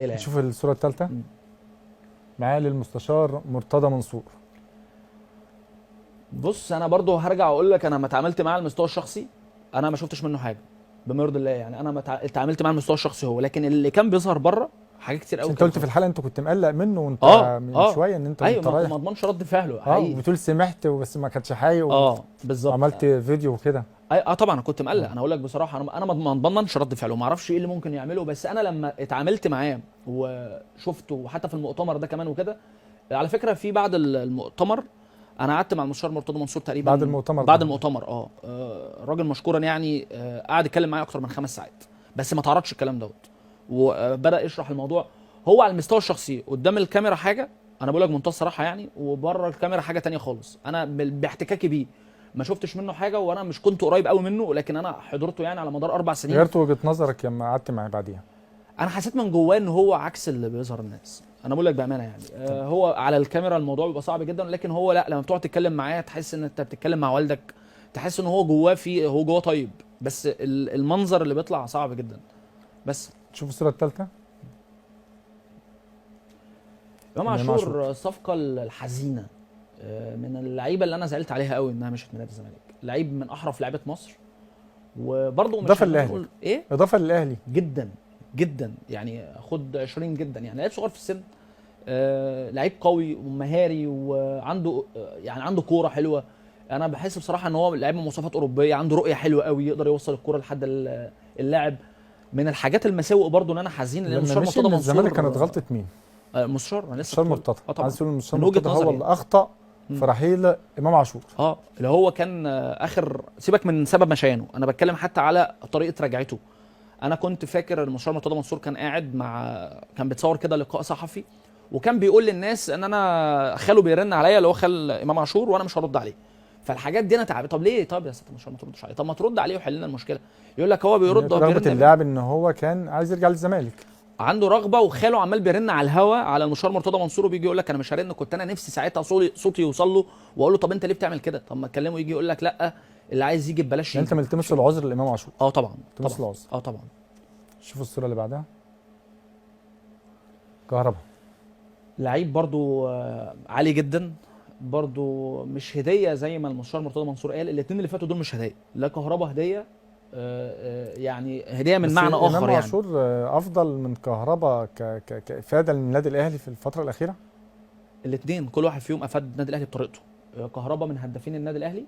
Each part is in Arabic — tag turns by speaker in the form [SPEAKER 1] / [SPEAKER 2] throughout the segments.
[SPEAKER 1] يعني.
[SPEAKER 2] نشوف الصورة الثالثة. معالي المستشار مرتضى منصور.
[SPEAKER 1] بص انا برضو هرجع اقول لك، انا ما اتعاملت معاه على المستوى الشخصي، انا ما شفتش منه حاجه بما يرضي الله. يعني انا ما اتعاملت معاه على المستوى الشخصي هو، لكن اللي كان بيظهر بره حاجات كتير
[SPEAKER 2] بس
[SPEAKER 1] قوي
[SPEAKER 2] انت
[SPEAKER 1] كان
[SPEAKER 2] قلت في
[SPEAKER 1] غلط.
[SPEAKER 2] الحلقة انت كنت مقلق منه وانت من
[SPEAKER 1] اه
[SPEAKER 2] شوية ان انت
[SPEAKER 1] ايوه،
[SPEAKER 2] وانت
[SPEAKER 1] ما
[SPEAKER 2] رايح
[SPEAKER 1] اضمنش رد فعله حقيقي.
[SPEAKER 2] وبتقول سمحت بس ما كانش حقيقي
[SPEAKER 1] بالظبط.
[SPEAKER 2] وعملت فيديو وكده.
[SPEAKER 1] طبعا انا كنت مقلق.
[SPEAKER 2] اه
[SPEAKER 1] انا اقول لك بصراحه، انا ما اضمنش رد فعله، ما اعرفش ايه اللي ممكن يعمله. بس انا لما اتعاملت معاه وشفته، وحتى في المؤتمر ده كمان وكده. على فكره في بعد المؤتمر انا قعدت مع المستشار مرتضى منصور
[SPEAKER 2] بعد
[SPEAKER 1] تقريبا
[SPEAKER 2] المؤتمر
[SPEAKER 1] بعد
[SPEAKER 2] ده
[SPEAKER 1] المؤتمر. الراجل مشكورا يعني قعد يتكلم معايا اكتر من 5 ساعات، بس ما تعرضش الكلام دوت، وبدا يشرح الموضوع. هو على المستوى الشخصي قدام الكاميرا حاجه، انا بقول لك منتهى الصراحه يعني، وبره الكاميرا حاجه تانية خالص. انا باحتكاكي بيه ما شفتش منه حاجه، وانا مش كنت قريب قوي منه، لكن انا حضرته يعني على مدار 4 سنين.
[SPEAKER 2] غيرت وجهة نظرك لما قعدت معاه بعديها؟
[SPEAKER 1] انا حسيت من جواه ان هو عكس اللي بيظهر الناس. انا بقول لك بامانه يعني، هو على الكاميرا الموضوع بيبقى صعب جدا، لكن هو لا، لما بتقعد تتكلم معاه تحس ان انت بتتكلم مع والدك، تحس ان هو جواه هو جواه طيب، بس المنظر اللي بيطلع صعب جدا. بس
[SPEAKER 2] تشوف الصورة الثالثة.
[SPEAKER 1] امام
[SPEAKER 2] امام عاشور
[SPEAKER 1] عاشور الصفقه الحزينه، من اللعيبه اللي انا زعلت عليها قوي انها مشت من نادي الزمالك. لعيب من احرف لعيبه مصر، وبرضه مش
[SPEAKER 2] اضافة
[SPEAKER 1] عايزين
[SPEAKER 2] للاهلي،
[SPEAKER 1] نقول ايه.
[SPEAKER 2] اضافة للاهلي
[SPEAKER 1] جدا جدا يعني، خد 20 جدا يعني، لعيب صغير في السن، لعيب قوي ومهاري، وعنده يعني عنده كوره حلوه. انا بحس بصراحه ان هو لعيب من مواصفات اوروبيه، عنده رؤيه حلوه قوي، يقدر يوصل الكوره لحد اللاعب. من الحاجات المساوئ برضو ان انا حزين لان
[SPEAKER 2] لما
[SPEAKER 1] المستشار
[SPEAKER 2] مشي
[SPEAKER 1] مرتضى
[SPEAKER 2] من الزمالك
[SPEAKER 1] منصور.
[SPEAKER 2] كانت غلطة مين؟
[SPEAKER 1] مستشار، انا لسه
[SPEAKER 2] المستشار
[SPEAKER 1] كنت
[SPEAKER 2] مرتضى. عايز
[SPEAKER 1] طبعا.
[SPEAKER 2] تقول المستشار
[SPEAKER 1] من وجهه
[SPEAKER 2] مرتضى
[SPEAKER 1] نظري
[SPEAKER 2] هو
[SPEAKER 1] يعني.
[SPEAKER 2] اللي اخطأ في
[SPEAKER 1] مم.
[SPEAKER 2] رحيل امام عاشور؟
[SPEAKER 1] اللي هو كان اخر، سيبك من سبب مشيانه، انا بتكلم حتى على طريقه رجعته. انا كنت فاكر المستشار مرتضى منصور كان قاعد كان بيتصور كده لقاء صحفي، وكان بيقول للناس ان انا خاله بيرن عليا، اللي هو خال امام عاشور، وانا مش هرد عليه. فالحاجات دي انا تعبت. طب ليه؟ طب يا ست المستشار ما تردش عليه، طب ما ترد عليه وحل لنا المشكله. يقول لك هو
[SPEAKER 2] يعني
[SPEAKER 1] بيرد، هو
[SPEAKER 2] رغبة
[SPEAKER 1] بيرن
[SPEAKER 2] اللاعب ان هو كان عايز يرجع للزمالك.
[SPEAKER 1] عنده رغبه، وخاله عمال بيرن على الهوا على المستشار مرتضى منصور، وبيجي يقول لك انا مش هرن. كنت انا نفسي ساعتها صوتي يوصل له واقول له طب انت ليه بتعمل كده؟ طب ما تكلمه. يجي يقول لك لا، اللي عايز يجي ببلاش
[SPEAKER 2] يعني انت
[SPEAKER 1] يجي.
[SPEAKER 2] ملتمس العذر لامام عاشور؟
[SPEAKER 1] طبعا
[SPEAKER 2] ملتمس
[SPEAKER 1] طبعا.
[SPEAKER 2] العذر.
[SPEAKER 1] طبعا.
[SPEAKER 2] شوف الصورة اللي بعدها. كهربا.
[SPEAKER 1] لعيب برضو عالي جدا، برضو مش هديه زي ما المستشار مرتضى منصور قال. الاثنين اللي فاتوا دول مش هدايا، لا كهربا هديه، يعني هديه من
[SPEAKER 2] بس
[SPEAKER 1] معنى اخر
[SPEAKER 2] امام
[SPEAKER 1] يعني.
[SPEAKER 2] عاشور افضل من كهربا كافاده للنادي الاهلي في الفتره الاخيره.
[SPEAKER 1] الاثنين كل واحد فيهم افاد النادي الاهلي بطريقته. كهربا من هدافين النادي الاهلي،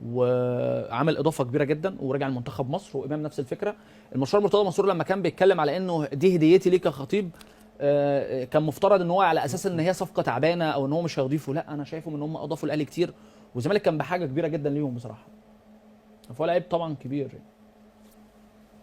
[SPEAKER 1] وعمل اضافه كبيره جدا، ورجع المنتخب مصر. وامام نفس الفكره. المستشار مرتضى منصور لما كان بيتكلم على انه دي هديتي ليك يا خطيب، كان مفترض ان هو على اساس ان هي صفقه تعبانه، او ان هو مش هيضيفه. لا، انا شايفهم ان هم اضافوا الاهلي كتير، والزمالك كان بحاجه كبيره جدا ليهم بصراحه. فهو لعيب طبعا كبير.